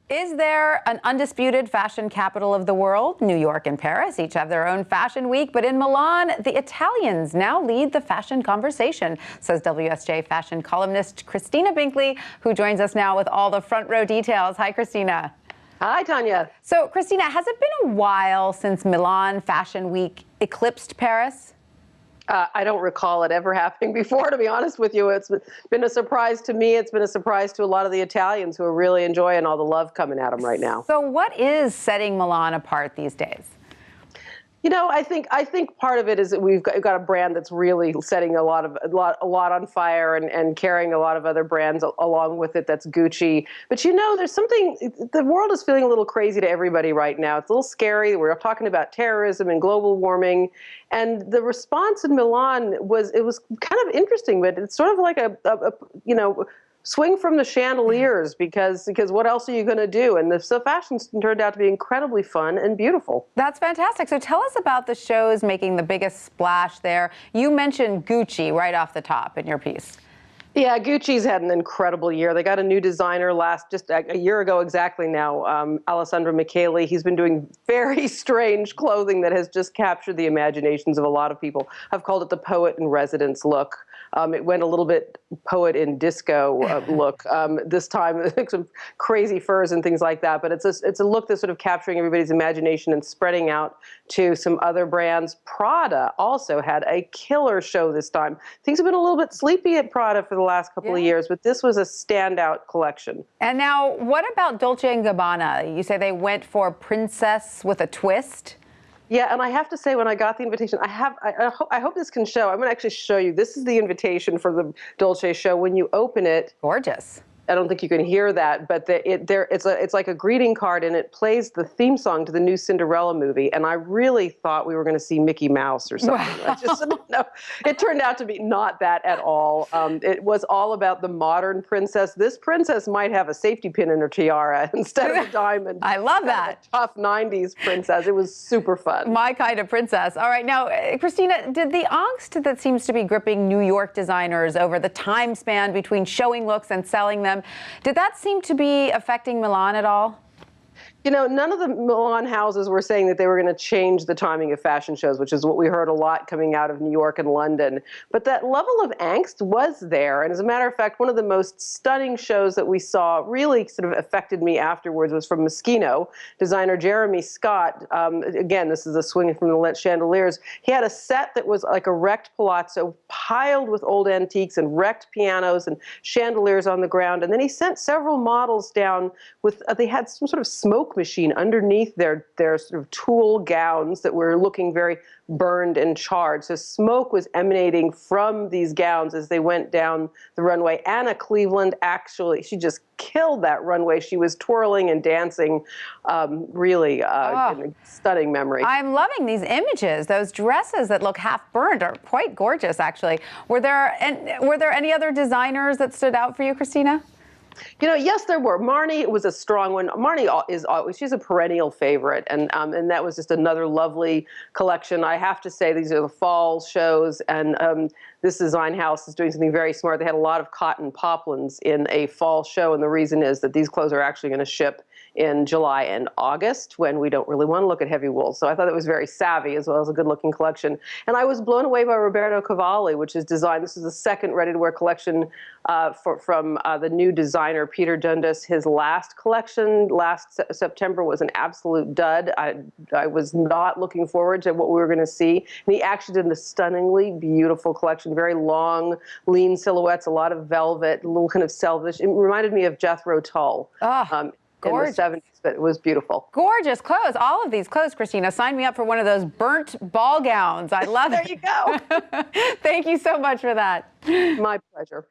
Is there an undisputed fashion capital of the world? New York and Paris each have their own fashion week, but in Milan, the Italians now lead the fashion conversation, says WSJ fashion columnist Christina Binkley, who joins us now with all the front row details. Hi, Christina. Hi, Tanya. So, Christina, has it been a while since Milan Fashion Week eclipsed Paris? I don't recall it ever happening before, to be honest with you. It's been a surprise to me. It's been a surprise to a lot of the Italians who are really enjoying all the love coming at them right now. So what is setting Milan apart these days? You know, I think part of it is that we've got a brand that's really setting a lot on fire and carrying a lot of other brands along with it. That's Gucci. But you know, there's something. The world is feeling a little crazy to everybody right now. It's a little scary. We're talking about terrorism and global warming, and the response in Milan was kind of interesting. But it's sort of like a swing from the chandeliers because what else are you going to do? And the fashion turned out to be incredibly fun and beautiful. That's fantastic. So tell us about the shows making the biggest splash there. You mentioned Gucci right off the top in your piece. Yeah, Gucci's had an incredible year. They got a new designer just a year ago exactly now, Alessandro Michele. He's been doing very strange clothing that has just captured the imaginations of a lot of people. I've called it the poet in residence look. It went a little bit poet in disco look this time, some crazy furs and things like that. But it's a look that's sort of capturing everybody's imagination and spreading out to some other brands. Prada also had a killer show this time. Things have been a little bit sleepy at Prada for the last couple of years, but this was a standout collection. And now, what about Dolce and Gabbana? You say they went for princess with a twist? Yeah, and I have to say, when I got the invitation, I hope this can show. I'm going to actually show you. This is the invitation for the Dolce show. When you open it, gorgeous. I don't think you can hear that, but it's like a greeting card, and it plays the theme song to the new Cinderella movie. And I really thought we were going to see Mickey Mouse or something. Wow. No, it turned out to be not that at all. It was all about the modern princess. This princess might have a safety pin in her tiara instead of a diamond. I love that. Tough 90s princess. It was super fun. My kind of princess. All right. Now, Christina, did the angst that seems to be gripping New York designers over the time span between showing looks and selling them, did that seem to be affecting Milan at all? You know, none of the Milan houses were saying that they were going to change the timing of fashion shows, which is what we heard a lot coming out of New York and London. But that level of angst was there. And as a matter of fact, one of the most stunning shows that we saw really sort of affected me afterwards was from Moschino, designer Jeremy Scott. Again, this is a swing from the chandeliers. He had a set that was like a wrecked palazzo piled with old antiques and wrecked pianos and chandeliers on the ground. And then he sent several models down with, they had some sort of smoke machine underneath their sort of tulle gowns that were looking very burned and charred. So smoke was emanating from these gowns as they went down the runway. Anna Cleveland, actually, she just killed that runway. She was twirling and dancing, really stunning memory. I'm loving these images. Those dresses that look half burned are quite gorgeous, actually. Were there any other designers that stood out for you, Christina? You know, yes, there were. Marni was a strong one. Marni she's a perennial favorite, and that was just another lovely collection. I have to say, these are the fall shows, and this design house is doing something very smart. They had a lot of cotton poplins in a fall show, and the reason is that these clothes are actually going to ship in July and August when we don't really want to look at heavy wool. So I thought it was very savvy as well as a good-looking collection. And I was blown away by Roberto Cavalli, which is designed. This is the second ready-to-wear collection from the new designer Peter Dundas. His last collection last September was an absolute dud. I was not looking forward to what we were going to see. And he actually did a stunningly beautiful collection, very long, lean silhouettes, a lot of velvet, a little kind of selvedge. It reminded me of Jethro Tull. Gorgeous. In the 70s, but it was beautiful. Gorgeous clothes. All of these clothes, Christina. Sign me up for one of those burnt ball gowns. I love it. There you go. Thank you so much for that. My pleasure.